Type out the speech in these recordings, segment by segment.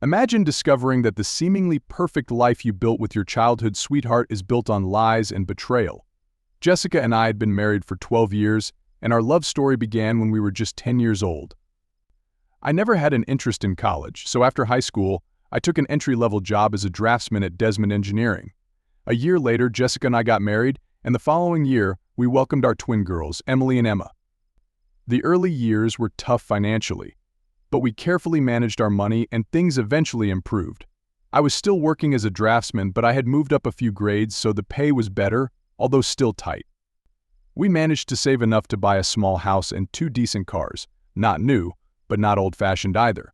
Imagine discovering that the seemingly perfect life you built with your childhood sweetheart is built on lies and betrayal. Jessica and I had been married for 12 years, and our love story began when we were just 10 years old. I never had an interest in college, so after high school, I took an entry-level job as a draftsman at Desmond Engineering. A year later, Jessica and I got married, and the following year, we welcomed our twin girls, Emily and Emma. The early years were tough financially, but we carefully managed our money and things eventually improved. I was still working as a draftsman, but I had moved up a few grades, so the pay was better, although still tight. We managed to save enough to buy a small house and 2 decent cars, not new, but not old-fashioned either.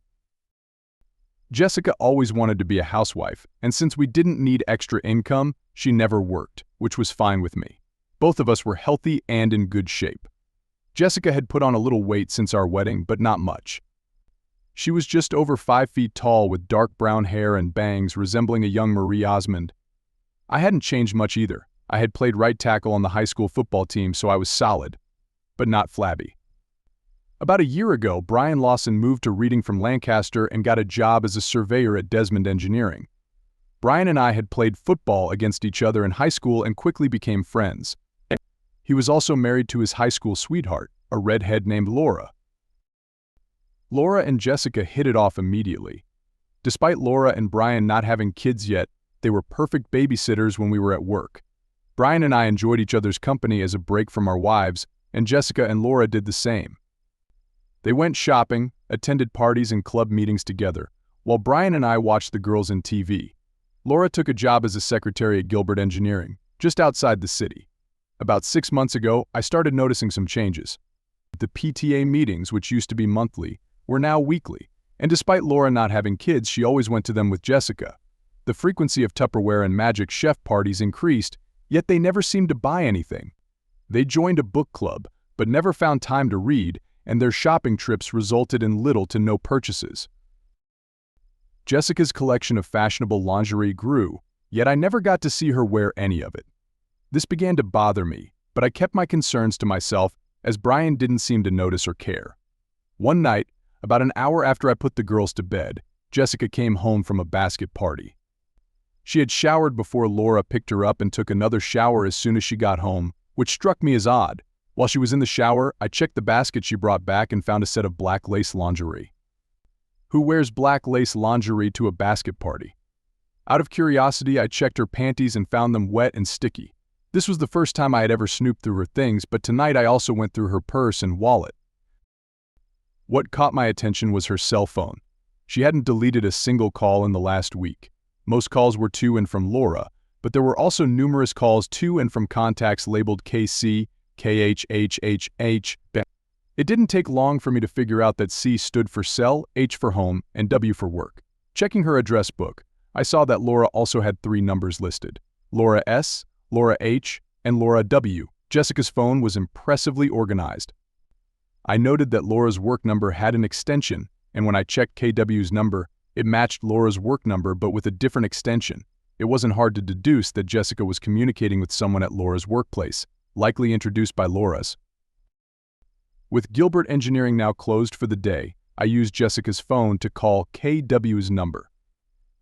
Jessica always wanted to be a housewife, and since we didn't need extra income, she never worked, which was fine with me. Both of us were healthy and in good shape. Jessica had put on a little weight since our wedding, but not much. She was just over 5 feet tall with dark brown hair and bangs resembling a young Marie Osmond. I hadn't changed much either. I had played right tackle on the high school football team, so I was solid, but not flabby. About a year ago, Brian Lawson moved to Reading from Lancaster and got a job as a surveyor at Desmond Engineering. Brian and I had played football against each other in high school and quickly became friends. He was also married to his high school sweetheart, a redhead named Laura. Laura and Jessica hit it off immediately. Despite Laura and Brian not having kids yet, they were perfect babysitters when we were at work. Brian and I enjoyed each other's company as a break from our wives, and Jessica and Laura did the same. They went shopping, attended parties and club meetings together, while Brian and I watched the girls in TV. Laura took a job as a secretary at Gilbert Engineering, just outside the city. About 6 months ago, I started noticing some changes. The PTA meetings, which used to be monthly, were now weekly, and despite Laura not having kids, she always went to them with Jessica. The frequency of Tupperware and Magic Chef parties increased, yet they never seemed to buy anything. They joined a book club, but never found time to read, and their shopping trips resulted in little to no purchases. Jessica's collection of fashionable lingerie grew, yet I never got to see her wear any of it. This began to bother me, but I kept my concerns to myself as Brian didn't seem to notice or care. One night, about an hour after I put the girls to bed, Jessica came home from a basket party. She had showered before Laura picked her up and took another shower as soon as she got home, which struck me as odd. While she was in the shower, I checked the basket she brought back and found a set of black lace lingerie. Who wears black lace lingerie to a basket party? Out of curiosity, I checked her panties and found them wet and sticky. This was the first time I had ever snooped through her things, but tonight I also went through her purse and wallet. What caught my attention was her cell phone. She hadn't deleted a single call in the last week. Most calls were to and from Laura, but there were also numerous calls to and from contacts labeled KC, KHHHH. It didn't take long for me to figure out that C stood for cell, H for home, and W for work. Checking her address book, I saw that Laura also had 3 numbers listed: Laura S, Laura H, and Laura W. Jessica's phone was impressively organized. I noted that Laura's work number had an extension, and when I checked KW's number, it matched Laura's work number but with a different extension. It wasn't hard to deduce that Jessica was communicating with someone at Laura's workplace, likely introduced by Laura's. With Gilbert Engineering now closed for the day, I used Jessica's phone to call KW's number.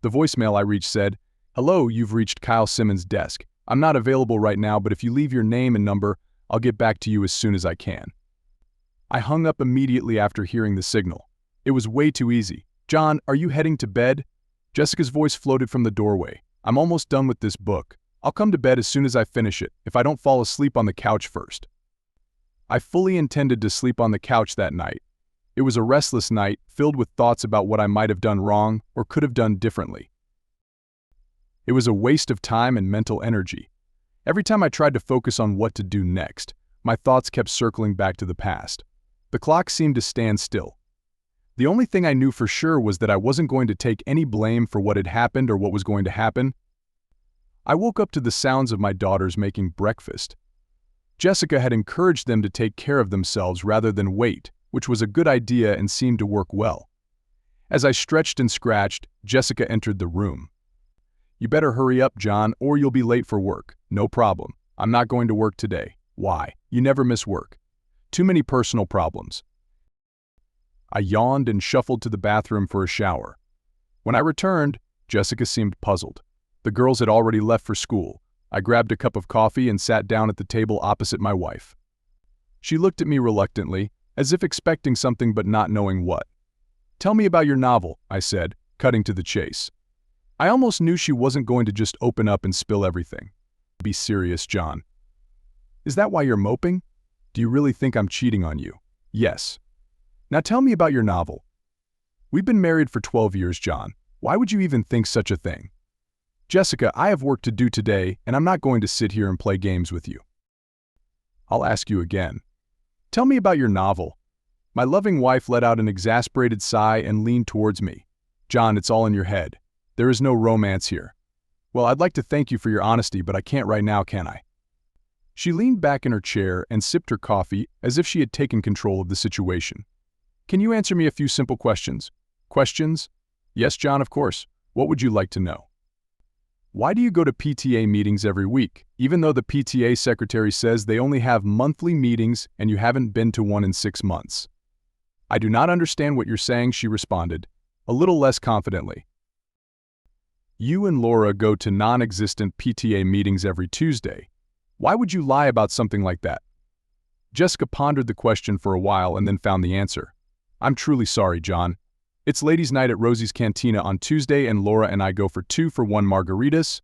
The voicemail I reached said, "Hello, you've reached Kyle Simmons' desk. I'm not available right now, but if you leave your name and number, I'll get back to you as soon as I can." I hung up immediately after hearing the signal. It was way too easy. "John, are you heading to bed?" Jessica's voice floated from the doorway. "I'm almost done with this book. I'll come to bed as soon as I finish it, if I don't fall asleep on the couch first." I fully intended to sleep on the couch that night. It was a restless night, filled with thoughts about what I might have done wrong or could have done differently. It was a waste of time and mental energy. Every time I tried to focus on what to do next, my thoughts kept circling back to the past. The clock seemed to stand still. The only thing I knew for sure was that I wasn't going to take any blame for what had happened or what was going to happen. I woke up to the sounds of my daughters making breakfast. Jessica had encouraged them to take care of themselves rather than wait, which was a good idea and seemed to work well. As I stretched and scratched, Jessica entered the room. "You better hurry up, John, or you'll be late for work." "No problem. I'm not going to work today." "Why? You never miss work." "Too many personal problems." I yawned and shuffled to the bathroom for a shower. When I returned, Jessica seemed puzzled. The girls had already left for school. I grabbed a cup of coffee and sat down at the table opposite my wife. She looked at me reluctantly, as if expecting something but not knowing what. "Tell me about your novel," I said, cutting to the chase. I almost knew she wasn't going to just open up and spill everything. "Be serious, John." "Is that why you're moping? Do you really think I'm cheating on you?" "Yes." "Now tell me about your novel." "We've been married for 12 years, John. Why would you even think such a thing?" "Jessica, I have work to do today, and I'm not going to sit here and play games with you." "I'll ask you again. Tell me about your novel." My loving wife let out an exasperated sigh and leaned towards me. "John, it's all in your head. There is no romance here." "Well, I'd like to thank you for your honesty, but I can't right now, can I?" She leaned back in her chair and sipped her coffee as if she had taken control of the situation. "Can you answer me a few simple questions?" "Questions?" "Yes, John, of course. What would you like to know?" "Why do you go to PTA meetings every week, even though the PTA secretary says they only have monthly meetings and you haven't been to one in 6 months?" "I do not understand what you're saying," she responded, a little less confidently. "You and Laura go to non-existent PTA meetings every Tuesday. Why would you lie about something like that?" Jessica pondered the question for a while and then found the answer. "I'm truly sorry, John. It's ladies' night at Rosie's Cantina on Tuesday and Laura and I go for 2-for-1 margaritas.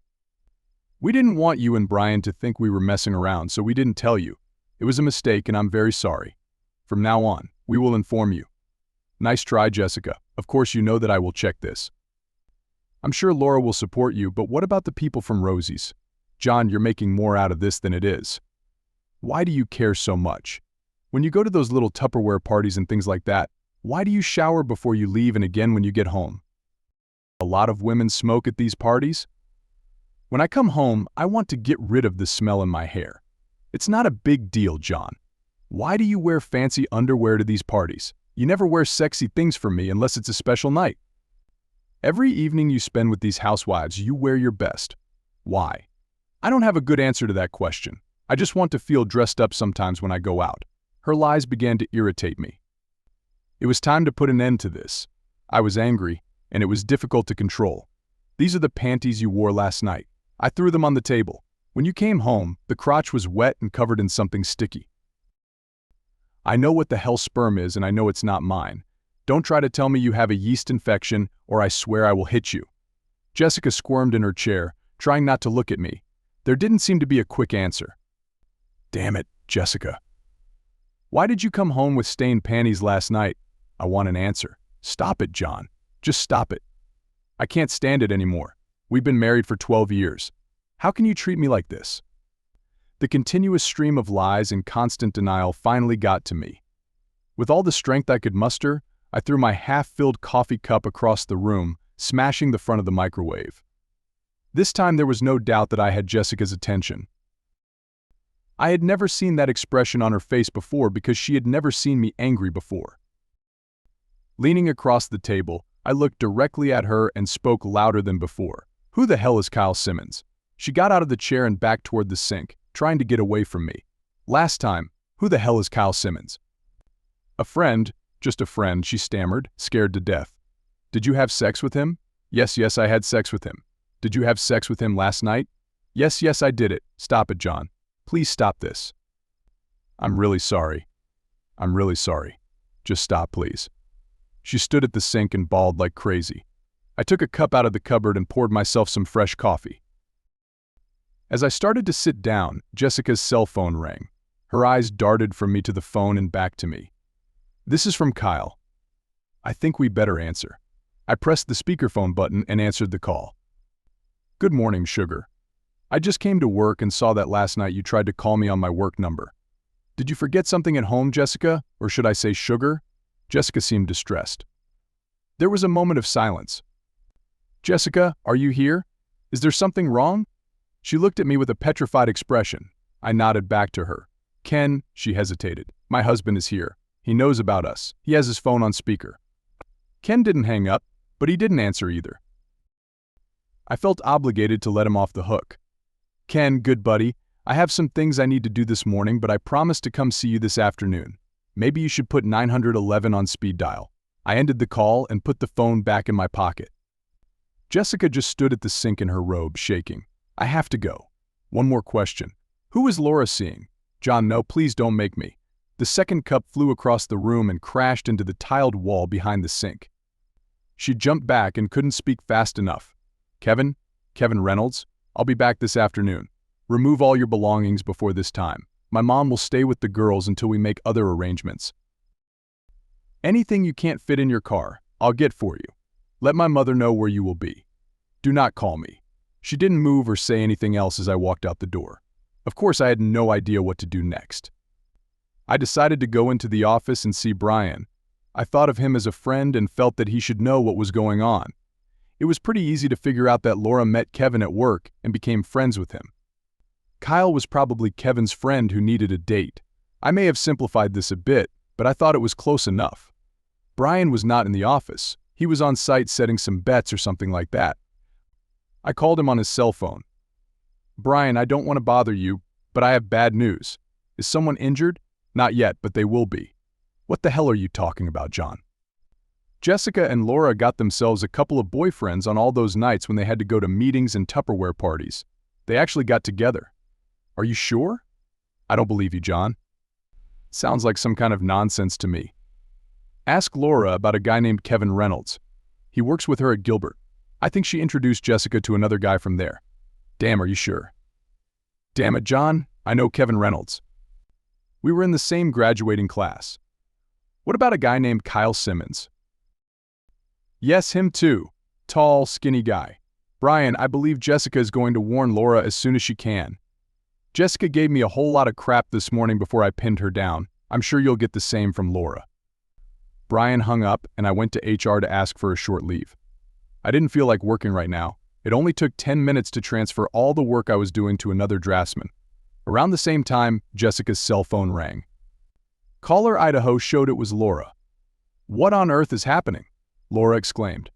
We didn't want you and Brian to think we were messing around, so we didn't tell you. It was a mistake and I'm very sorry. From now on, we will inform you." "Nice try, Jessica. Of course you know that I will check this." "I'm sure Laura will support you, but what about the people from Rosie's?" "John, you're making more out of this than it is. Why do you care so much? When you go to those little Tupperware parties and things like that, why do you shower before you leave and again when you get home? A lot of women smoke at these parties. When I come home, I want to get rid of the smell in my hair. It's not a big deal, John. Why do you wear fancy underwear to these parties? You never wear sexy things for me unless it's a special night. Every evening you spend with these housewives, you wear your best. Why? I don't have a good answer to that question. I just want to feel dressed up sometimes when I go out." Her lies began to irritate me. It was time to put an end to this. I was angry, and it was difficult to control. "These are the panties you wore last night." I threw them on the table. "When you came home, the crotch was wet and covered in something sticky. I know what the hell sperm is and I know it's not mine. Don't try to tell me you have a yeast infection or I swear I will hit you." Jessica squirmed in her chair, trying not to look at me. There didn't seem to be a quick answer. "Damn it, Jessica. Why did you come home with stained panties last night? I want an answer. Stop it, John. Just stop it. I can't stand it anymore. We've been married for 12 years. How can you treat me like this?" The continuous stream of lies and constant denial finally got to me. With all the strength I could muster, I threw my half-filled coffee cup across the room, smashing the front of the microwave. This time there was no doubt that I had Jessica's attention. I had never seen that expression on her face before because she had never seen me angry before. Leaning across the table, I looked directly at her and spoke louder than before. "Who the hell is Kyle Simmons?" She got out of the chair and backed toward the sink, trying to get away from me. "Last time, who the hell is Kyle Simmons?" "A friend, just a friend," she stammered, scared to death. "Did you have sex with him?" Yes, I had sex with him." "Did you have sex with him last night?" Yes, I did it." "Stop it, John. Please stop this." I'm really sorry. Just stop, please." She stood at the sink and bawled like crazy. I took a cup out of the cupboard and poured myself some fresh coffee. As I started to sit down, Jessica's cell phone rang. Her eyes darted from me to the phone and back to me. "This is from Kyle." "I think we better answer." I pressed the speakerphone button and answered the call. "Good morning, sugar. I just came to work and saw that last night you tried to call me on my work number. Did you forget something at home, Jessica? Or should I say sugar?" Jessica seemed distressed. There was a moment of silence. "Jessica, are you here? Is there something wrong?" She looked at me with a petrified expression. I nodded back to her. "Ken," she hesitated. "My husband is here. He knows about us. He has his phone on speaker." Ken didn't hang up, but he didn't answer either. I felt obligated to let him off the hook. "Ken, good buddy, I have some things I need to do this morning, but I promise to come see you this afternoon. Maybe you should put 911 on speed dial." I ended the call and put the phone back in my pocket. Jessica just stood at the sink in her robe, shaking. I have to go. One more question. Who is Laura seeing? John, no, please don't make me. The second cup flew across the room and crashed into the tiled wall behind the sink. She jumped back and couldn't speak fast enough. Kevin Reynolds, I'll be back this afternoon. Remove all your belongings before this time. My mom will stay with the girls until we make other arrangements. Anything you can't fit in your car, I'll get for you. Let my mother know where you will be. Do not call me. She didn't move or say anything else as I walked out the door. Of course, I had no idea what to do next. I decided to go into the office and see Brian. I thought of him as a friend and felt that he should know what was going on. It was pretty easy to figure out that Laura met Kevin at work and became friends with him. Kyle was probably Kevin's friend who needed a date. I may have simplified this a bit, but I thought it was close enough. Brian was not in the office. He was on site setting some bets or something like that. I called him on his cell phone. Brian, I don't want to bother you, but I have bad news. Is someone injured? Not yet, but they will be. What the hell are you talking about, John? Jessica and Laura got themselves a couple of boyfriends on all those nights when they had to go to meetings and Tupperware parties. They actually got together. Are you sure? I don't believe you, John. Sounds like some kind of nonsense to me. Ask Laura about a guy named Kevin Reynolds. He works with her at Gilbert. I think she introduced Jessica to another guy from there. Damn, are you sure? Damn it, John. I know Kevin Reynolds. We were in the same graduating class. What about a guy named Kyle Simmons? Yes, him too. Tall, skinny guy. Brian, I believe Jessica is going to warn Laura as soon as she can. Jessica gave me a whole lot of crap this morning before I pinned her down. I'm sure you'll get the same from Laura. Brian hung up and I went to HR to ask for a short leave. I didn't feel like working right now. It only took 10 minutes to transfer all the work I was doing to another draftsman. Around the same time, Jessica's cell phone rang. Caller Idaho showed it was Laura. What on earth is happening? Laura exclaimed.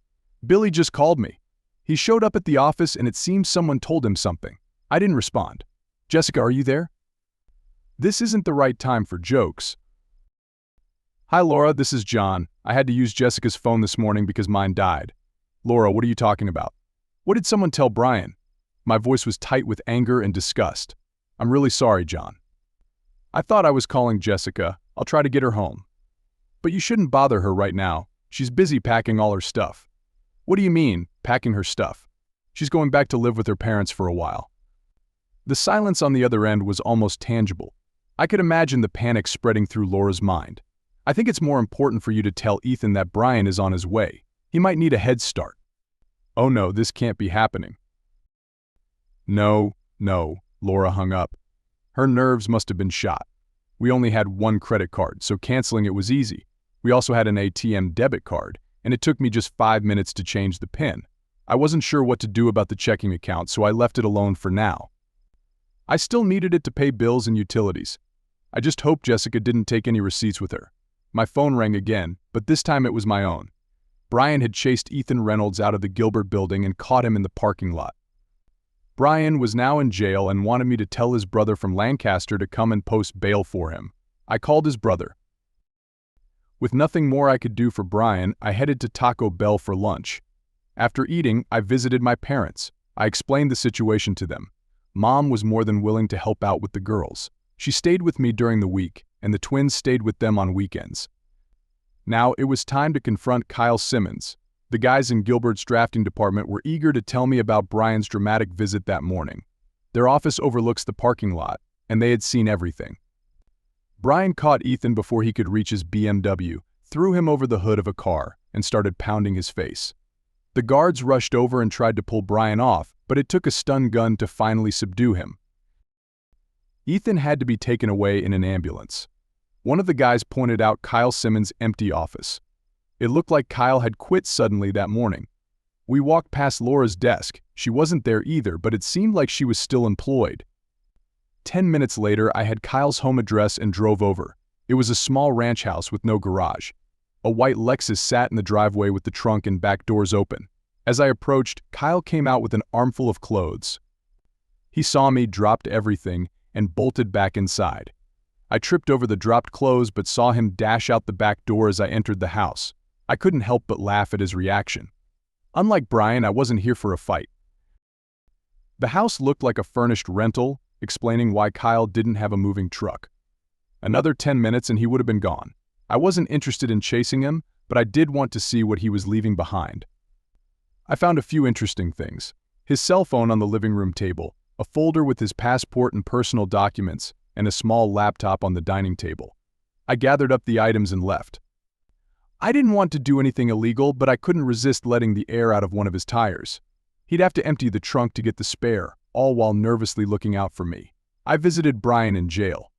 Billy just called me. He showed up at the office and it seems someone told him something. I didn't respond. Jessica, are you there? This isn't the right time for jokes. Hi Laura, this is John. I had to use Jessica's phone this morning because mine died. Laura, what are you talking about? What did someone tell Brian? My voice was tight with anger and disgust. I'm really sorry, John. I thought I was calling Jessica. I'll try to get her home. But you shouldn't bother her right now. She's busy packing all her stuff. What do you mean, packing her stuff? She's going back to live with her parents for a while. The silence on the other end was almost tangible. I could imagine the panic spreading through Laura's mind. I think it's more important for you to tell Ethan that Brian is on his way. He might need a head start. Oh no, this can't be happening. No, Laura hung up. Her nerves must have been shot. We only had one credit card, so canceling it was easy. We also had an ATM debit card, and it took me just 5 minutes to change the PIN. I wasn't sure what to do about the checking account, so I left it alone for now. I still needed it to pay bills and utilities. I just hoped Jessica didn't take any receipts with her. My phone rang again, but this time it was my own. Brian had chased Ethan Reynolds out of the Gilbert building and caught him in the parking lot. Brian was now in jail and wanted me to tell his brother from Lancaster to come and post bail for him. I called his brother. With nothing more I could do for Brian, I headed to Taco Bell for lunch. After eating, I visited my parents. I explained the situation to them. Mom was more than willing to help out with the girls. She stayed with me during the week, and the twins stayed with them on weekends. Now it was time to confront Kyle Simmons. The guys in Gilbert's drafting department were eager to tell me about Brian's dramatic visit that morning. Their office overlooks the parking lot, and they had seen everything. Brian caught Ethan before he could reach his BMW, threw him over the hood of a car, and started pounding his face. The guards rushed over and tried to pull Brian off, but it took a stun gun to finally subdue him. Ethan had to be taken away in an ambulance. One of the guys pointed out Kyle Simmons' empty office. It looked like Kyle had quit suddenly that morning. We walked past Laura's desk. She wasn't there either, but it seemed like she was still employed. 10 minutes later, I had Kyle's home address and drove over. It was a small ranch house with no garage. A white Lexus sat in the driveway with the trunk and back doors open. As I approached, Kyle came out with an armful of clothes. He saw me, dropped everything, and bolted back inside. I tripped over the dropped clothes but saw him dash out the back door as I entered the house. I couldn't help but laugh at his reaction. Unlike Brian, I wasn't here for a fight. The house looked like a furnished rental, explaining why Kyle didn't have a moving truck. Another 10 minutes and he would have been gone. I wasn't interested in chasing him, but I did want to see what he was leaving behind. I found a few interesting things. His cell phone on the living room table, a folder with his passport and personal documents, and a small laptop on the dining table. I gathered up the items and left. I didn't want to do anything illegal, but I couldn't resist letting the air out of one of his tires. He'd have to empty the trunk to get the spare, all while nervously looking out for me. I visited Brian in jail.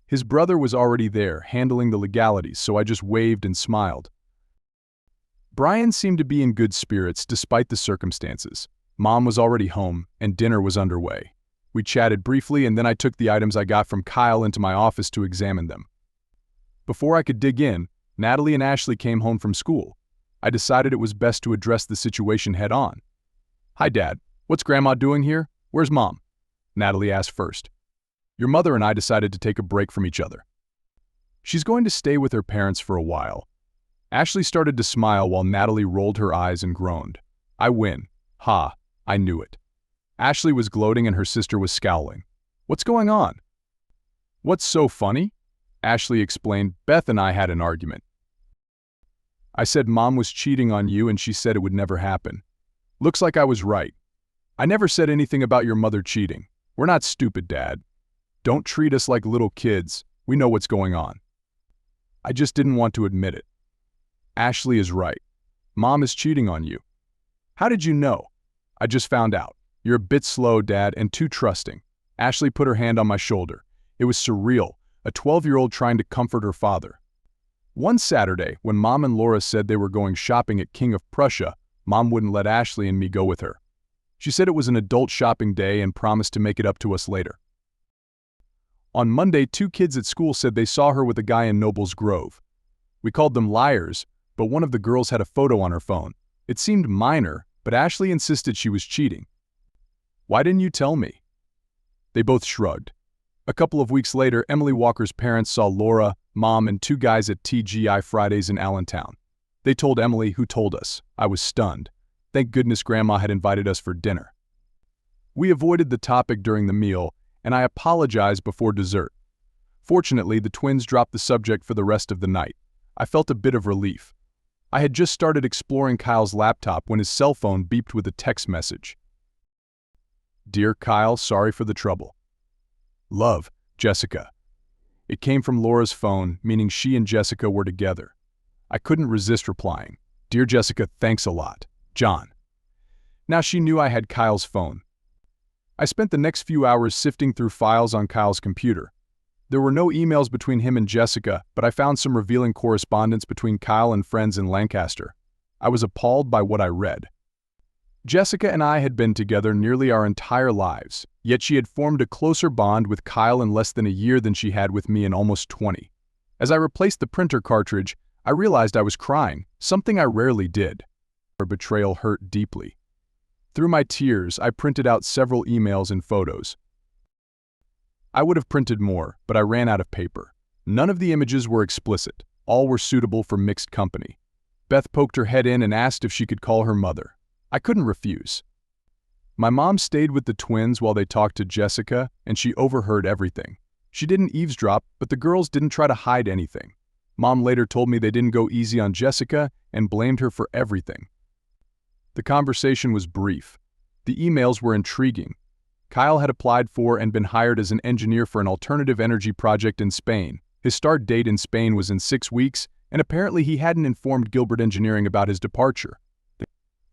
His brother was already there, handling the legalities, so I just waved and smiled. Brian seemed to be in good spirits despite the circumstances. Mom was already home, and dinner was underway. We chatted briefly, and then I took the items I got from Kyle into my office to examine them. Before I could dig in, Natalie and Ashley came home from school. I decided it was best to address the situation head-on. "Hi, Dad. What's Grandma doing here? Where's Mom?" Natalie asked first. "Your mother and I decided to take a break from each other. She's going to stay with her parents for a while." Ashley started to smile while Natalie rolled her eyes and groaned. "I win. Ha, I knew it." Ashley was gloating and her sister was scowling. "What's going on?" "What's so funny?" Ashley explained. "Beth and I had an argument. I said Mom was cheating on you and she said it would never happen. Looks like I was right. I never said anything about your mother cheating. We're not stupid, Dad. Don't treat us like little kids. We know what's going on." I just didn't want to admit it. "Ashley is right. Mom is cheating on you." "How did you know?" "I just found out. You're a bit slow, Dad, and too trusting." Ashley put her hand on my shoulder. It was surreal, a 12-year-old trying to comfort her father. One Saturday, when Mom and Laura said they were going shopping at King of Prussia, Mom wouldn't let Ashley and me go with her. She said it was an adult shopping day and promised to make it up to us later. On Monday, 2 kids at school said they saw her with a guy in Nobles Grove. We called them liars, but one of the girls had a photo on her phone. It seemed minor, but Ashley insisted she was cheating. "Why didn't you tell me?" They both shrugged. A couple of weeks later, Emily Walker's parents saw Laura, Mom, and 2 guys at TGI Fridays in Allentown. They told Emily, who told us. I was stunned. Thank goodness Grandma had invited us for dinner. We avoided the topic during the meal, and I apologized before dessert. Fortunately, the twins dropped the subject for the rest of the night. I felt a bit of relief. I had just started exploring Kyle's laptop when his cell phone beeped with a text message. "Dear Kyle, sorry for the trouble. Love, Jessica." It came from Laura's phone, meaning she and Jessica were together. I couldn't resist replying. "Dear Jessica, thanks a lot. John." Now she knew I had Kyle's phone. I spent the next few hours sifting through files on Kyle's computer. There were no emails between him and Jessica, but I found some revealing correspondence between Kyle and friends in Lancaster. I was appalled by what I read. Jessica and I had been together nearly our entire lives, yet she had formed a closer bond with Kyle in less than a year than she had with me in almost 20. As I replaced the printer cartridge, I realized I was crying, something I rarely did. Her betrayal hurt deeply. Through my tears, I printed out several emails and photos. I would have printed more, but I ran out of paper. None of the images were explicit. All were suitable for mixed company. Beth poked her head in and asked if she could call her mother. I couldn't refuse. My mom stayed with the twins while they talked to Jessica, and she overheard everything. She didn't eavesdrop, but the girls didn't try to hide anything. Mom later told me they didn't go easy on Jessica and blamed her for everything. The conversation was brief. The emails were intriguing. Kyle had applied for and been hired as an engineer for an alternative energy project in Spain. His start date in Spain was in 6 weeks, and apparently he hadn't informed Gilbert Engineering about his departure.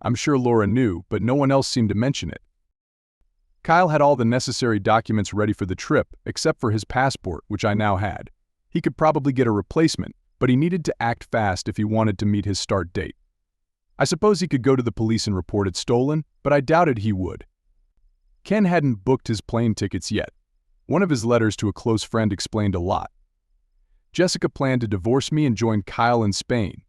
I'm sure Laura knew, but no one else seemed to mention it. Kyle had all the necessary documents ready for the trip, except for his passport, which I now had. He could probably get a replacement, but he needed to act fast if he wanted to meet his start date. I suppose he could go to the police and report it stolen, but I doubted he would. Ken hadn't booked his plane tickets yet. One of his letters to a close friend explained a lot. Jessica planned to divorce me and join Kyle in Spain.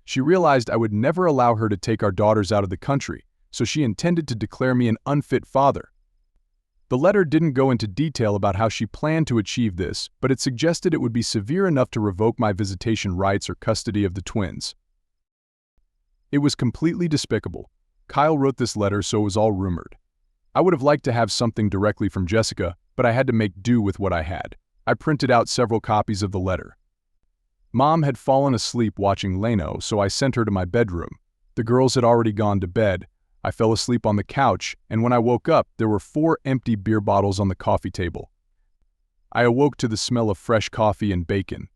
She realized I would never allow her to take our daughters out of the country, so she intended to declare me an unfit father. The letter didn't go into detail about how she planned to achieve this, but it suggested it would be severe enough to revoke my visitation rights or custody of the twins. It was completely despicable. Kyle wrote this letter, so it was all rumored. I would have liked to have something directly from Jessica, but I had to make do with what I had. I printed out several copies of the letter. Mom had fallen asleep watching Leno, so I sent her to my bedroom. The girls had already gone to bed. I fell asleep on the couch, and when I woke up, there were 4 empty beer bottles on the coffee table. I awoke to the smell of fresh coffee and bacon.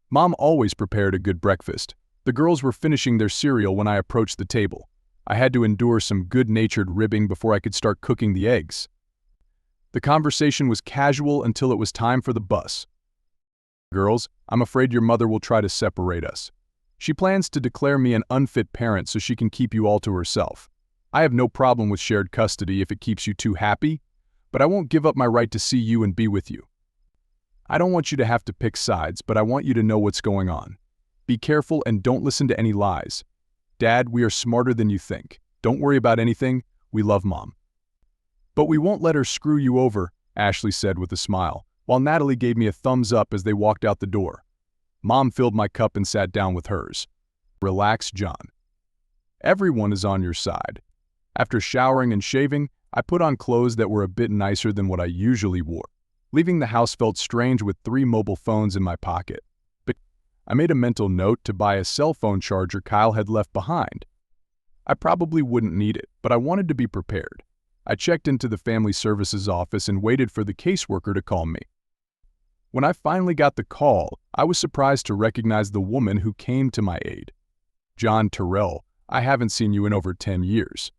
Mom always prepared a good breakfast. The girls were finishing their cereal when I approached the table. I had to endure some good-natured ribbing before I could start cooking the eggs. The conversation was casual until it was time for the bus. Girls, I'm afraid your mother will try to separate us. She plans to declare me an unfit parent so she can keep you all to herself. I have no problem with shared custody if it keeps you two happy, but I won't give up my right to see you and be with you. I don't want you to have to pick sides, but I want you to know what's going on. Be careful and don't listen to any lies. Dad, we are smarter than you think. Don't worry about anything. We love Mom. But we won't let her screw you over, Ashley said with a smile, while Natalie gave me a thumbs up as they walked out the door. Mom filled my cup and sat down with hers. Relax, John. Everyone is on your side. After showering and shaving, I put on clothes that were a bit nicer than what I usually wore. Leaving the house felt strange with 3 mobile phones in my pocket. But I made a mental note to buy a cell phone charger Kyle had left behind. I probably wouldn't need it, but I wanted to be prepared. I checked into the family services office and waited for the caseworker to call me. When I finally got the call, I was surprised to recognize the woman who came to my aid. John Terrell, I haven't seen you in over 10 years.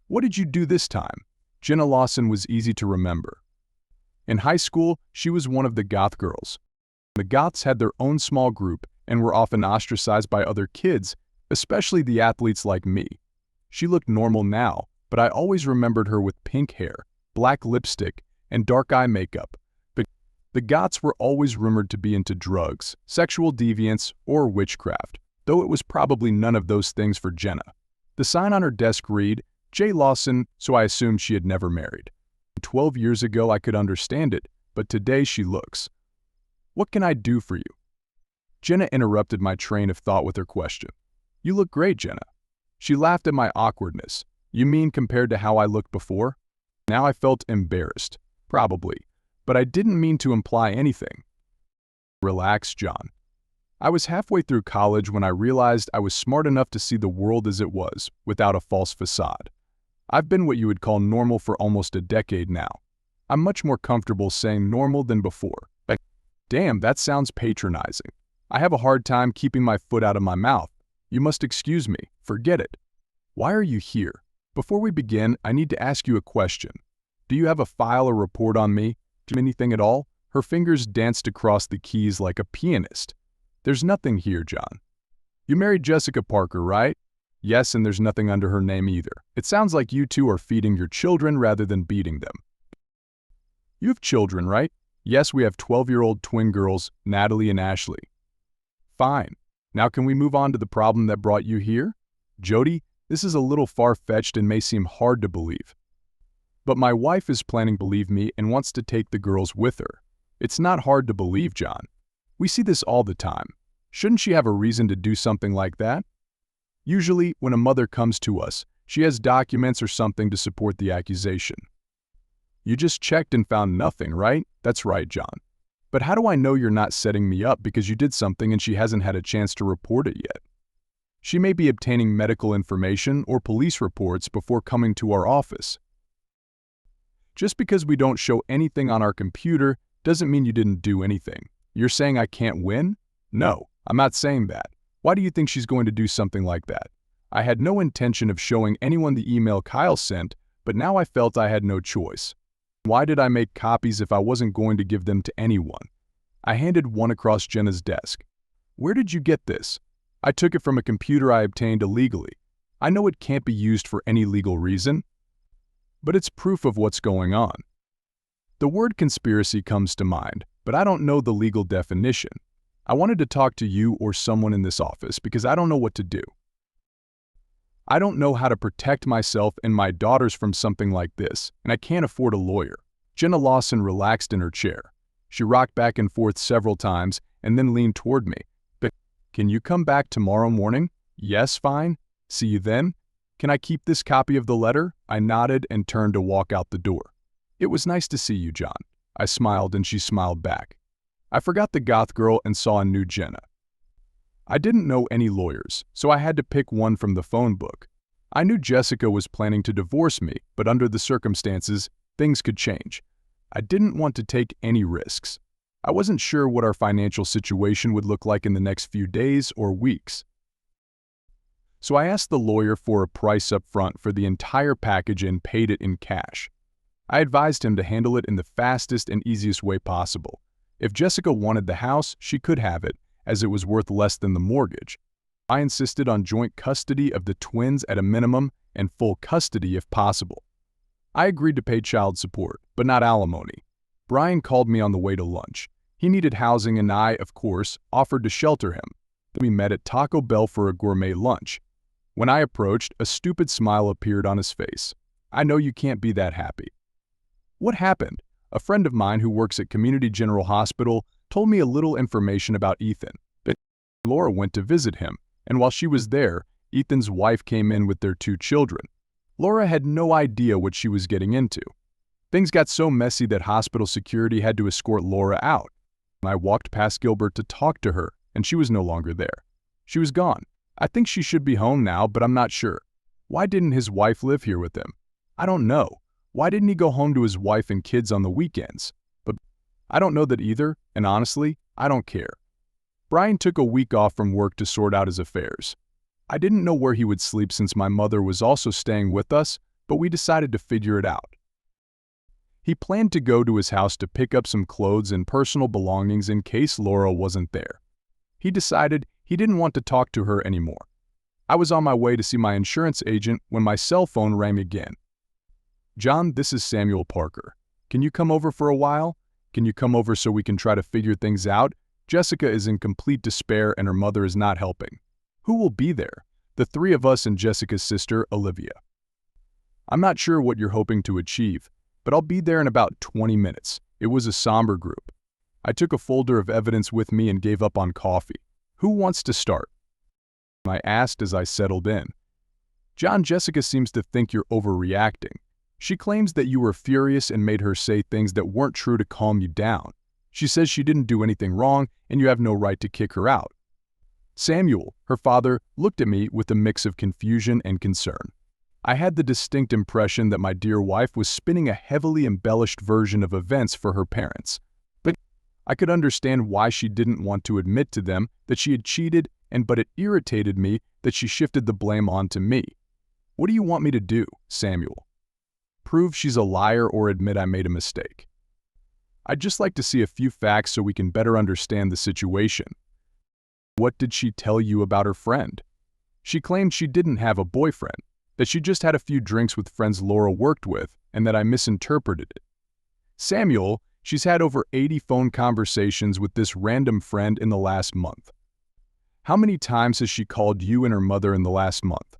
What did you do this time? Jenna Lawson was easy to remember. In high school, she was one of the goth girls. The goths had their own small group and were often ostracized by other kids, especially the athletes like me. She looked normal now, but I always remembered her with pink hair, black lipstick, and dark eye makeup. But the goths were always rumored to be into drugs, sexual deviance, or witchcraft, though it was probably none of those things for Jenna. The sign on her desk read, J. Lawson, so I assumed she had never married. 12 years ago I could understand it, but today she looks. What can I do for you? Jenna interrupted my train of thought with her question. You look great, Jenna. She laughed at my awkwardness. You mean compared to how I looked before? Now I felt embarrassed. Probably. But I didn't mean to imply anything. Relax, John. I was halfway through college when I realized I was smart enough to see the world as it was, without a false facade. I've been what you would call normal for almost a decade now. I'm much more comfortable saying normal than before. Damn, that sounds patronizing. I have a hard time keeping my foot out of my mouth. You must excuse me. Forget it. Why are you here? Before we begin, I need to ask you a question. Do you have a file or report on me? Do anything at all? Her fingers danced across the keys like a pianist. There's nothing here, John. You married Jessica Parker, right? Yes, and there's nothing under her name either. It sounds like you two are feeding your children rather than beating them. You have children, right? Yes, we have 12-year-old twin girls, Natalie and Ashley. Fine. Now can we move on to the problem that brought you here? Jody, this is a little far-fetched and may seem hard to believe. But my wife is planning, believe me, and wants to take the girls with her. It's not hard to believe, John. We see this all the time. Shouldn't she have a reason to do something like that? Usually, when a mother comes to us, she has documents or something to support the accusation. You just checked and found nothing, right? That's right, John. But how do I know you're not setting me up because you did something and she hasn't had a chance to report it yet? She may be obtaining medical information or police reports before coming to our office. Just because we don't show anything on our computer doesn't mean you didn't do anything. You're saying I can't win? No, I'm not saying that. Why do you think she's going to do something like that? I had no intention of showing anyone the email Kyle sent, but now I felt I had no choice. Why did I make copies if I wasn't going to give them to anyone? I handed one across Jenna's desk. Where did you get this? I took it from a computer I obtained illegally. I know it can't be used for any legal reason, but it's proof of what's going on. The word conspiracy comes to mind, but I don't know the legal definition. I wanted to talk to you or someone in this office because I don't know what to do. I don't know how to protect myself and my daughters from something like this, and I can't afford a lawyer. Jenna Lawson relaxed in her chair. She rocked back and forth several times and then leaned toward me. But can you come back tomorrow morning? Yes, fine. See you then? Can I keep this copy of the letter? I nodded and turned to walk out the door. It was nice to see you, John. I smiled and she smiled back. I forgot the goth girl and saw a new Jenna. I didn't know any lawyers, so I had to pick one from the phone book. I knew Jessica was planning to divorce me, but under the circumstances, things could change. I didn't want to take any risks. I wasn't sure what our financial situation would look like in the next few days or weeks. So I asked the lawyer for a price up front for the entire package and paid it in cash. I advised him to handle it in the fastest and easiest way possible. If Jessica wanted the house, she could have it, as it was worth less than the mortgage. I insisted on joint custody of the twins at a minimum and full custody if possible. I agreed to pay child support, but not alimony. Brian called me on the way to lunch. He needed housing and I, of course, offered to shelter him. We met at Taco Bell for a gourmet lunch. When I approached, a stupid smile appeared on his face. I know you can't be that happy. What happened? A friend of mine who works at Community General Hospital told me a little information about Ethan. Laura went to visit him, and while she was there, Ethan's wife came in with their 2 children. Laura had no idea what she was getting into. Things got so messy that hospital security had to escort Laura out. I walked past Gilbert to talk to her, and she was no longer there. She was gone. I think she should be home now, but I'm not sure. Why didn't his wife live here with him? I don't know. Why didn't he go home to his wife and kids on the weekends? But I don't know that either, and honestly, I don't care. Brian took a week off from work to sort out his affairs. I didn't know where he would sleep since my mother was also staying with us, but we decided to figure it out. He planned to go to his house to pick up some clothes and personal belongings in case Laura wasn't there. He decided he didn't want to talk to her anymore. I was on my way to see my insurance agent when my cell phone rang again. John, this is Samuel Parker. Can you come over for a while? Can you come over so we can try to figure things out? Jessica is in complete despair and her mother is not helping. Who will be there? The 3 of us and Jessica's sister, Olivia. I'm not sure what you're hoping to achieve, but I'll be there in about 20 minutes. It was a somber group. I took a folder of evidence with me and gave up on coffee. Who wants to start? I asked as I settled in. John, Jessica seems to think you're overreacting. She claims that you were furious and made her say things that weren't true to calm you down. She says she didn't do anything wrong and you have no right to kick her out. Samuel, her father, looked at me with a mix of confusion and concern. I had the distinct impression that my dear wife was spinning a heavily embellished version of events for her parents. But I could understand why she didn't want to admit to them that she had cheated, but it irritated me that she shifted the blame onto me. What do you want me to do, Samuel? Prove she's a liar or admit I made a mistake? I'd just like to see a few facts so we can better understand the situation. What did she tell you about her friend? She claimed she didn't have a boyfriend, that she just had a few drinks with friends Laura worked with, and that I misinterpreted it. Samuel, she's had over 80 phone conversations with this random friend in the last month. How many times has she called you and her mother in the last month?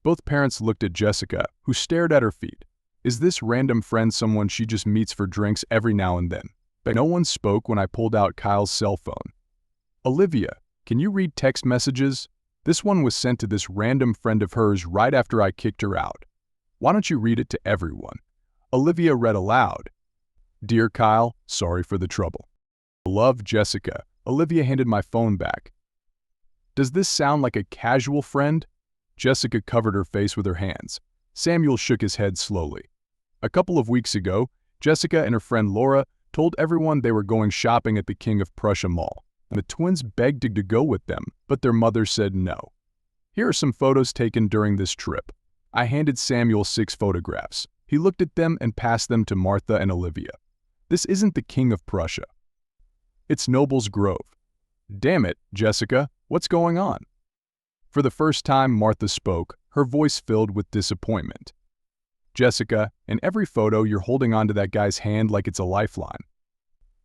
Both parents looked at Jessica, who stared at her feet. Is this random friend someone she just meets for drinks every now and then? But no one spoke when I pulled out Kyle's cell phone. Olivia, can you read text messages? This one was sent to this random friend of hers right after I kicked her out. Why don't you read it to everyone? Olivia read aloud. Dear Kyle, sorry for the trouble. Love, Jessica. Olivia handed my phone back. Does this sound like a casual friend? Jessica covered her face with her hands. Samuel shook his head slowly. A couple of weeks ago, Jessica and her friend Laura told everyone they were going shopping at the King of Prussia Mall. The twins begged to go with them, but their mother said no. Here are some photos taken during this trip. I handed Samuel 6 photographs. He looked at them and passed them to Martha and Olivia. This isn't the King of Prussia. It's Noble's Grove. Damn it, Jessica, what's going on? For the first time Martha spoke, her voice filled with disappointment. Jessica, in every photo you're holding onto that guy's hand like it's a lifeline.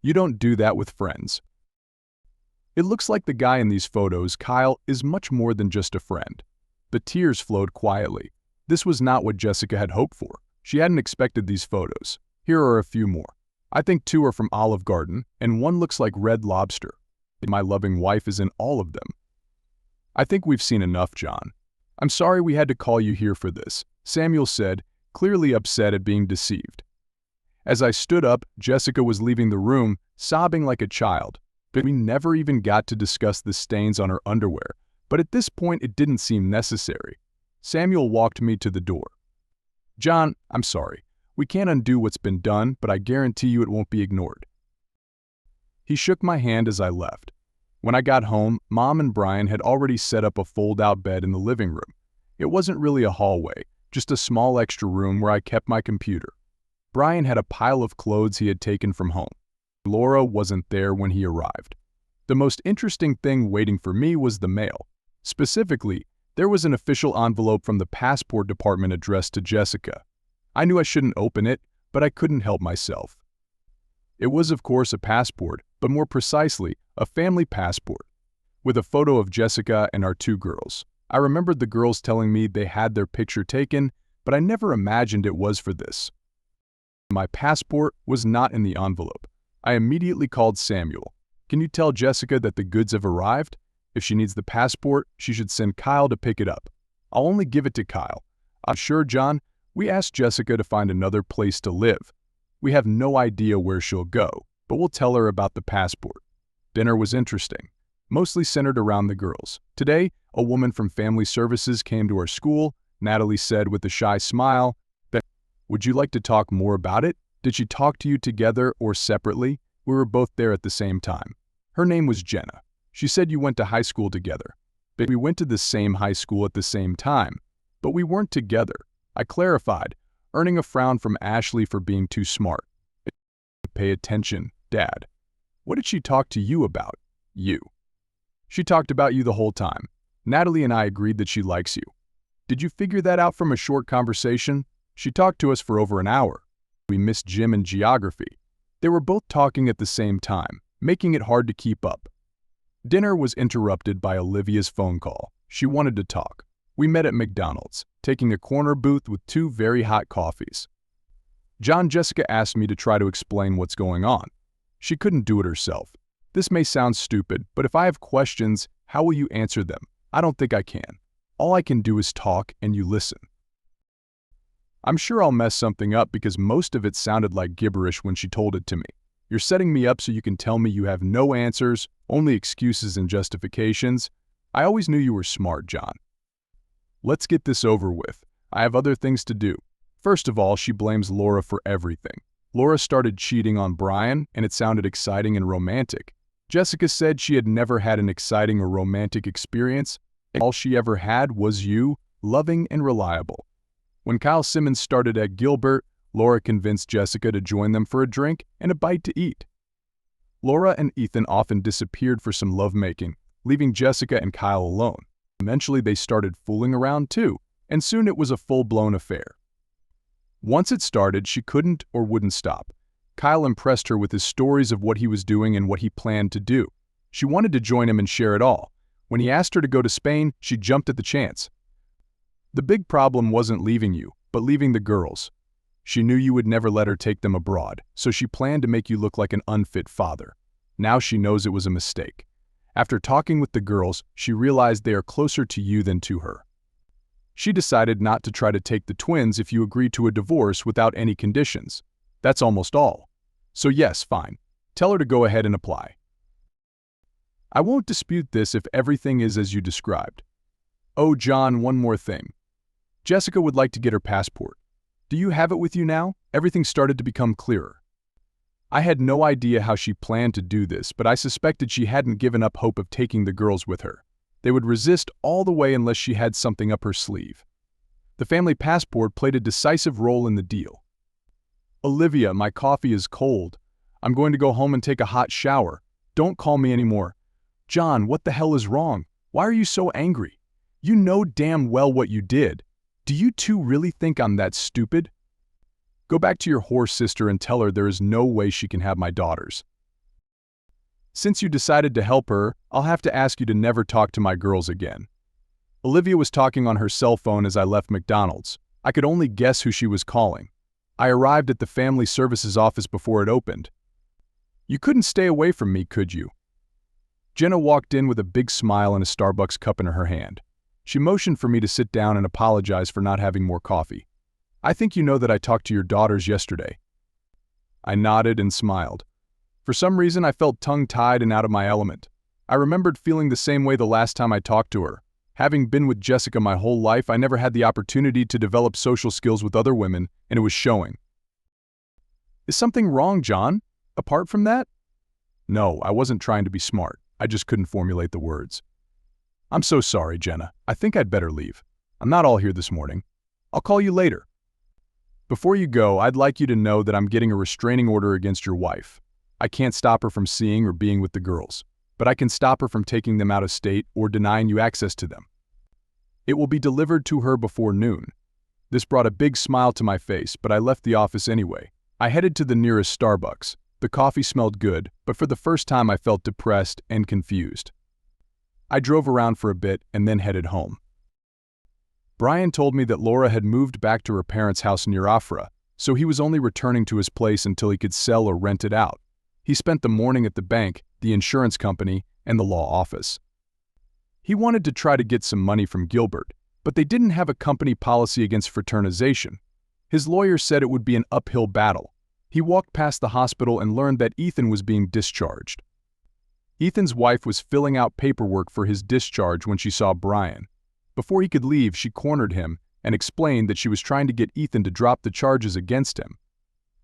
You don't do that with friends. It looks like the guy in these photos, Kyle, is much more than just a friend. The tears flowed quietly. This was not what Jessica had hoped for. She hadn't expected these photos. Here are a few more. I think 2 are from Olive Garden, and 1 looks like Red Lobster. My loving wife is in all of them. I think we've seen enough, John. "I'm sorry we had to call you here for this," Samuel said, clearly upset at being deceived. As I stood up, Jessica was leaving the room, sobbing like a child. But we never even got to discuss the stains on her underwear, but at this point it didn't seem necessary. Samuel walked me to the door. "John, I'm sorry. We can't undo what's been done, but I guarantee you it won't be ignored." He shook my hand as I left. When I got home, Mom and Brian had already set up a fold-out bed in the living room. It wasn't really a hallway, just a small extra room where I kept my computer. Brian had a pile of clothes he had taken from home. Laura wasn't there when he arrived. The most interesting thing waiting for me was the mail. Specifically, there was an official envelope from the passport department addressed to Jessica. I knew I shouldn't open it, but I couldn't help myself. It was, of course, a passport, but more precisely, a family passport, with a photo of Jessica and our two girls. I remembered the girls telling me they had their picture taken, but I never imagined it was for this. My passport was not in the envelope. I immediately called Samuel. "Can you tell Jessica that the goods have arrived? If she needs the passport, she should send Kyle to pick it up. I'll only give it to Kyle." "Sure, John. We asked Jessica to find another place to live. We have no idea where she'll go, but we'll tell her about the passport." Dinner was interesting, mostly centered around the girls. Today, a woman from Family Services came to our school. Natalie said with a shy smile, "Would you like to talk more about it? Did she talk to you together or separately?" We were both there at the same time. Her name was Jenna. "She said you went to high school together." "But we went to the same high school at the same time, but we weren't together," I clarified, earning a frown from Ashley for being too smart. "Pay attention, Dad. What did she talk to you about?" "You." "She talked about you the whole time. Natalie and I agreed that she likes you." "Did you figure that out from a short conversation?" "She talked to us for over an hour. We missed gym and geography." They were both talking at the same time, making it hard to keep up. Dinner was interrupted by Olivia's phone call. She wanted to talk. We met at McDonald's, taking a corner booth with 2 very hot coffees. Jessica asked me to try to explain what's going on. She couldn't do it herself. This may sound stupid, but if I have questions, how will you answer them? I don't think I can. All I can do is talk and you listen. I'm sure I'll mess something up because most of it sounded like gibberish when she told it to me. "You're setting me up so you can tell me you have no answers, only excuses and justifications. I always knew you were smart, John. Let's get this over with. I have other things to do." First of all, she blames Laura for everything. Laura started cheating on Brian, and it sounded exciting and romantic. Jessica said she had never had an exciting or romantic experience. All she ever had was you, loving and reliable. When Kyle Simmons started at Gilbert, Laura convinced Jessica to join them for a drink and a bite to eat. Laura and Ethan often disappeared for some lovemaking, leaving Jessica and Kyle alone. Eventually they started fooling around too, and soon it was a full-blown affair. Once it started, she couldn't or wouldn't stop. Kyle impressed her with his stories of what he was doing and what he planned to do. She wanted to join him and share it all. When he asked her to go to Spain, she jumped at the chance. The big problem wasn't leaving you, but leaving the girls. She knew you would never let her take them abroad, so she planned to make you look like an unfit father. Now she knows it was a mistake. After talking with the girls, she realized they are closer to you than to her. She decided not to try to take the twins if you agreed to a divorce without any conditions. That's almost all. So yes, fine. Tell her to go ahead and apply. I won't dispute this if everything is as you described. Oh, John, one more thing. Jessica would like to get her passport. Do you have it with you now? Everything started to become clearer. I had no idea how she planned to do this, but I suspected she hadn't given up hope of taking the girls with her. They would resist all the way unless she had something up her sleeve. The family passport played a decisive role in the deal. "Olivia, my coffee is cold. I'm going to go home and take a hot shower. Don't call me anymore." "John, what the hell is wrong? Why are you so angry? You know damn well what you did. Do you two really think I'm that stupid? Go back to your whore sister and tell her there is no way she can have my daughters. Since you decided to help her, I'll have to ask you to never talk to my girls again." Olivia was talking on her cell phone as I left McDonald's. I could only guess who she was calling. I arrived at the Family Services office before it opened. "You couldn't stay away from me, could you?" Jenna walked in with a big smile and a Starbucks cup in her hand. She motioned for me to sit down and apologize for not having more coffee. "I think you know that I talked to your daughters yesterday." I nodded and smiled. For some reason, I felt tongue-tied and out of my element. I remembered feeling the same way the last time I talked to her. Having been with Jessica my whole life, I never had the opportunity to develop social skills with other women, and it was showing. "Is something wrong, John? Apart from that?" No, I wasn't trying to be smart. I just couldn't formulate the words. "I'm so sorry, Jenna. I think I'd better leave. I'm not all here this morning. I'll call you later." "Before you go, I'd like you to know that I'm getting a restraining order against your wife. I can't stop her from seeing or being with the girls, but I can stop her from taking them out of state or denying you access to them. It will be delivered to her before noon." This brought a big smile to my face, but I left the office anyway. I headed to the nearest Starbucks. The coffee smelled good, but for the first time I felt depressed and confused. I drove around for a bit and then headed home. Brian told me that Laura had moved back to her parents' house near Afra, so he was only returning to his place until he could sell or rent it out. He spent the morning at the bank, the insurance company, and the law office. He wanted to try to get some money from Gilbert, but they didn't have a company policy against fraternization. His lawyer said it would be an uphill battle. He walked past the hospital and learned that Ethan was being discharged. Ethan's wife was filling out paperwork for his discharge when she saw Brian. Before he could leave, she cornered him and explained that she was trying to get Ethan to drop the charges against him.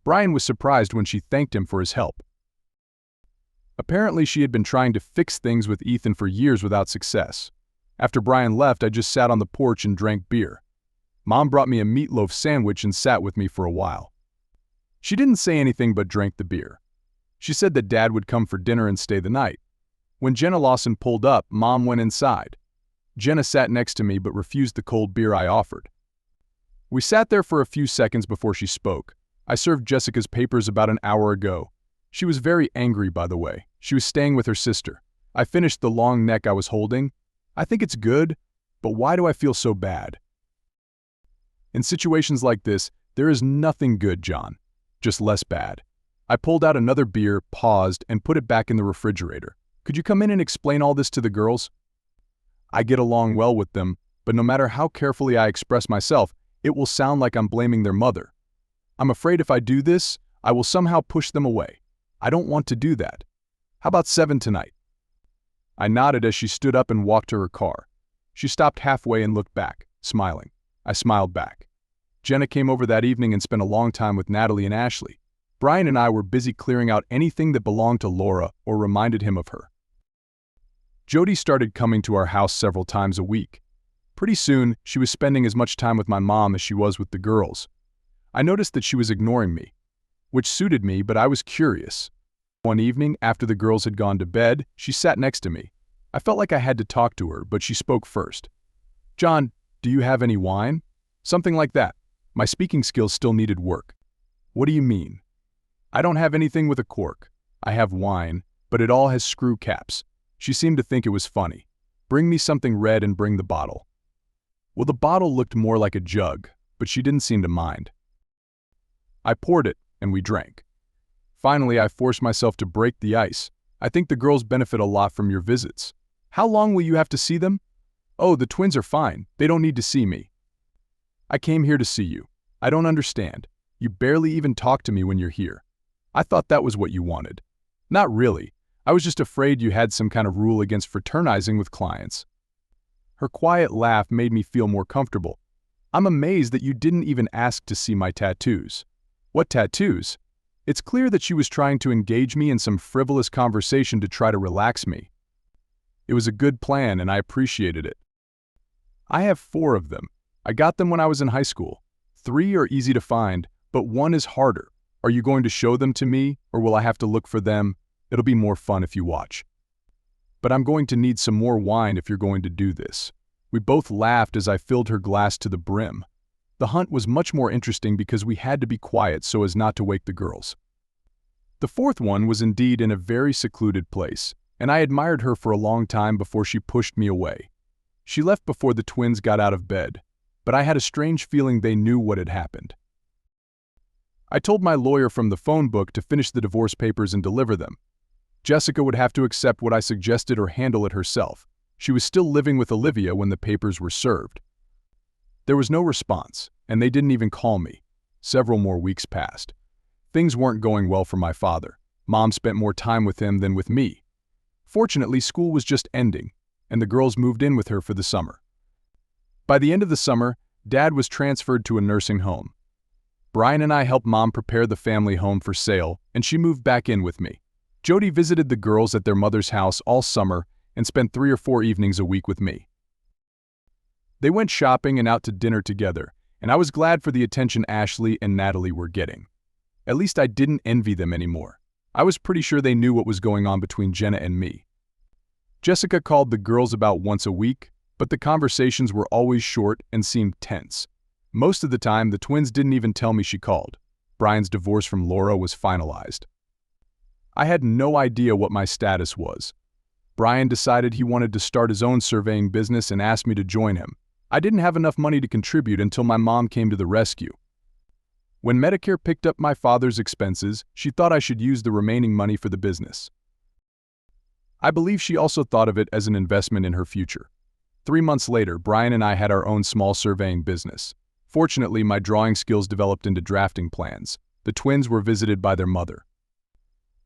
Brian was surprised when she thanked him for his help. Apparently, she had been trying to fix things with Ethan for years without success. After Brian left, I just sat on the porch and drank beer. Mom brought me a meatloaf sandwich and sat with me for a while. She didn't say anything but drank the beer. She said that Dad would come for dinner and stay the night. When Jenna Lawson pulled up, Mom went inside. Jenna sat next to me but refused the cold beer I offered. We sat there for a few seconds before she spoke. "I served Jessica's papers about an hour ago. She was very angry, by the way. She was staying with her sister. I finished the long neck I was holding. I think it's good, but why do I feel so bad?" In situations like this, there is nothing good, John. Just less bad. I pulled out another beer, paused, and put it back in the refrigerator. "Could you come in and explain all this to the girls? I get along well with them, but no matter how carefully I express myself, it will sound like I'm blaming their mother. I'm afraid if I do this, I will somehow push them away. I don't want to do that. How about 7 tonight?" I nodded as she stood up and walked to her car. She stopped halfway and looked back, smiling. I smiled back. Jenna came over that evening and spent a long time with Natalie and Ashley. Brian and I were busy clearing out anything that belonged to Laura or reminded him of her. Jody started coming to our house several times a week. Pretty soon, she was spending as much time with my mom as she was with the girls. I noticed that she was ignoring me, which suited me, but I was curious. One evening, after the girls had gone to bed, she sat next to me. I felt like I had to talk to her, but she spoke first. "John, do you have any wine?" Something like that. My speaking skills still needed work. "What do you mean?" "I don't have anything with a cork. I have wine, but it all has screw caps." She seemed to think it was funny. "Bring me something red and bring the bottle." Well, the bottle looked more like a jug, but she didn't seem to mind. I poured it, and we drank. Finally, I forced myself to break the ice. "I think the girls benefit a lot from your visits. How long will you have to see them?" "Oh, the twins are fine. They don't need to see me." "I came here to see you. I don't understand. You barely even talk to me when you're here. I thought that was what you wanted." "Not really. I was just afraid you had some kind of rule against fraternizing with clients." Her quiet laugh made me feel more comfortable. "I'm amazed that you didn't even ask to see my tattoos." "What tattoos?" It's clear that she was trying to engage me in some frivolous conversation to try to relax me. It was a good plan and I appreciated it. "I have 4 of them. I got them when I was in high school. 3 are easy to find, but 1 is harder. Are you going to show them to me, or will I have to look for them? It'll be more fun if you watch." "But I'm going to need some more wine if you're going to do this." We both laughed as I filled her glass to the brim. The hunt was much more interesting because we had to be quiet so as not to wake the girls. The 4th one was indeed in a very secluded place, and I admired her for a long time before she pushed me away. She left before the twins got out of bed, but I had a strange feeling they knew what had happened. I told my lawyer from the phone book to finish the divorce papers and deliver them. Jessica would have to accept what I suggested or handle it herself. She was still living with Olivia when the papers were served. There was no response, and they didn't even call me. Several more weeks passed. Things weren't going well for my father. Mom spent more time with him than with me. Fortunately, school was just ending, and the girls moved in with her for the summer. By the end of the summer, Dad was transferred to a nursing home. Brian and I helped Mom prepare the family home for sale, and she moved back in with me. Jody visited the girls at their mother's house all summer and spent 3 or 4 evenings a week with me. They went shopping and out to dinner together, and I was glad for the attention Ashley and Natalie were getting. At least I didn't envy them anymore. I was pretty sure they knew what was going on between Jenna and me. Jessica called the girls about once a week, but the conversations were always short and seemed tense. Most of the time, the twins didn't even tell me she called. Brian's divorce from Laura was finalized. I had no idea what my status was. Brian decided he wanted to start his own surveying business and asked me to join him. I didn't have enough money to contribute until my mom came to the rescue. When Medicare picked up my father's expenses, she thought I should use the remaining money for the business. I believe she also thought of it as an investment in her future. 3 months later, Brian and I had our own small surveying business. Fortunately, my drawing skills developed into drafting plans. The twins were visited by their mother.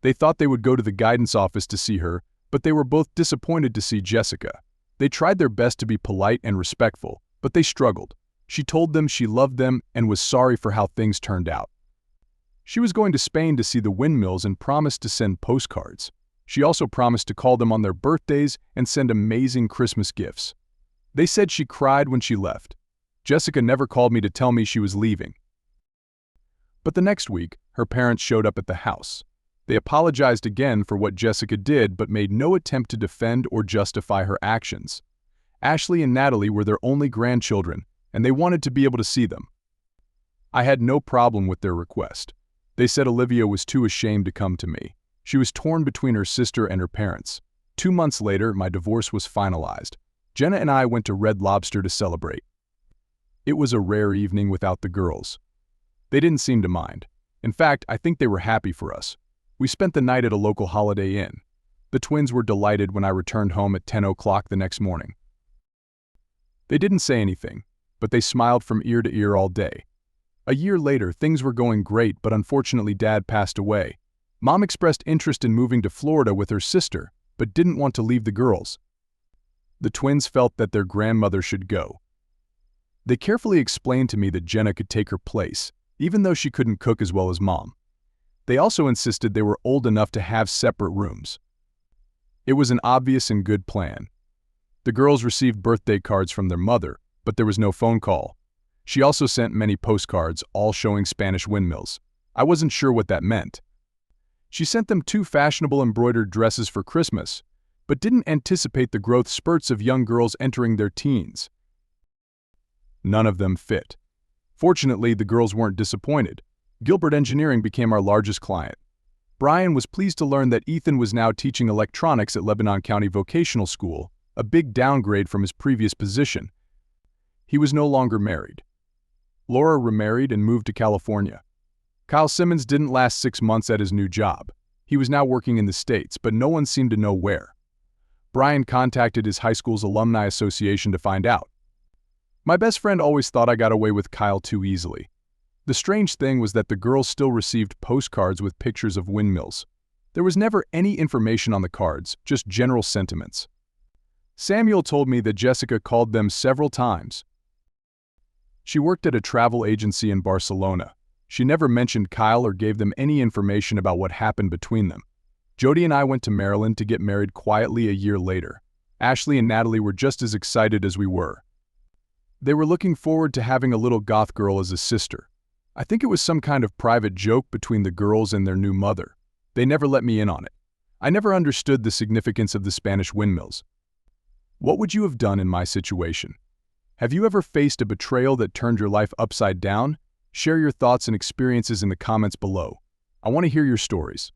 They thought they would go to the guidance office to see her, but they were both disappointed to see Jessica. They tried their best to be polite and respectful, but they struggled. She told them she loved them and was sorry for how things turned out. She was going to Spain to see the windmills and promised to send postcards. She also promised to call them on their birthdays and send amazing Christmas gifts. They said she cried when she left. Jessica never called me to tell me she was leaving. But the next week, her parents showed up at the house. They apologized again for what Jessica did but made no attempt to defend or justify her actions. Ashley and Natalie were their only grandchildren, and they wanted to be able to see them. I had no problem with their request. They said Olivia was too ashamed to come to me. She was torn between her sister and her parents. 2 months later, my divorce was finalized. Jenna and I went to Red Lobster to celebrate. It was a rare evening without the girls. They didn't seem to mind. In fact, I think they were happy for us. We spent the night at a local Holiday Inn. The twins were delighted when I returned home at 10 o'clock the next morning. They didn't say anything, but they smiled from ear to ear all day. A year later, things were going great, but unfortunately Dad passed away. Mom expressed interest in moving to Florida with her sister, but didn't want to leave the girls. The twins felt that their grandmother should go. They carefully explained to me that Jenna could take her place, even though she couldn't cook as well as Mom. They also insisted they were old enough to have separate rooms. It was an obvious and good plan. The girls received birthday cards from their mother, but there was no phone call. She also sent many postcards, all showing Spanish windmills. I wasn't sure what that meant. She sent them 2 fashionable embroidered dresses for Christmas, but didn't anticipate the growth spurts of young girls entering their teens. None of them fit. Fortunately, the girls weren't disappointed. Gilbert Engineering became our largest client. Brian was pleased to learn that Ethan was now teaching electronics at Lebanon County Vocational School, a big downgrade from his previous position. He was no longer married. Laura remarried and moved to California. Kyle Simmons didn't last 6 months at his new job. He was now working in the States, but no one seemed to know where. Brian contacted his high school's alumni association to find out. My best friend always thought I got away with Kyle too easily. The strange thing was that the girls still received postcards with pictures of windmills. There was never any information on the cards, just general sentiments. Samuel told me that Jessica called them several times. She worked at a travel agency in Barcelona. She never mentioned Kyle or gave them any information about what happened between them. Jody and I went to Maryland to get married quietly a year later. Ashley and Natalie were just as excited as we were. They were looking forward to having a little goth girl as a sister. I think it was some kind of private joke between the girls and their new mother. They never let me in on it. I never understood the significance of the Spanish windmills. What would you have done in my situation? Have you ever faced a betrayal that turned your life upside down? Share your thoughts and experiences in the comments below. I want to hear your stories.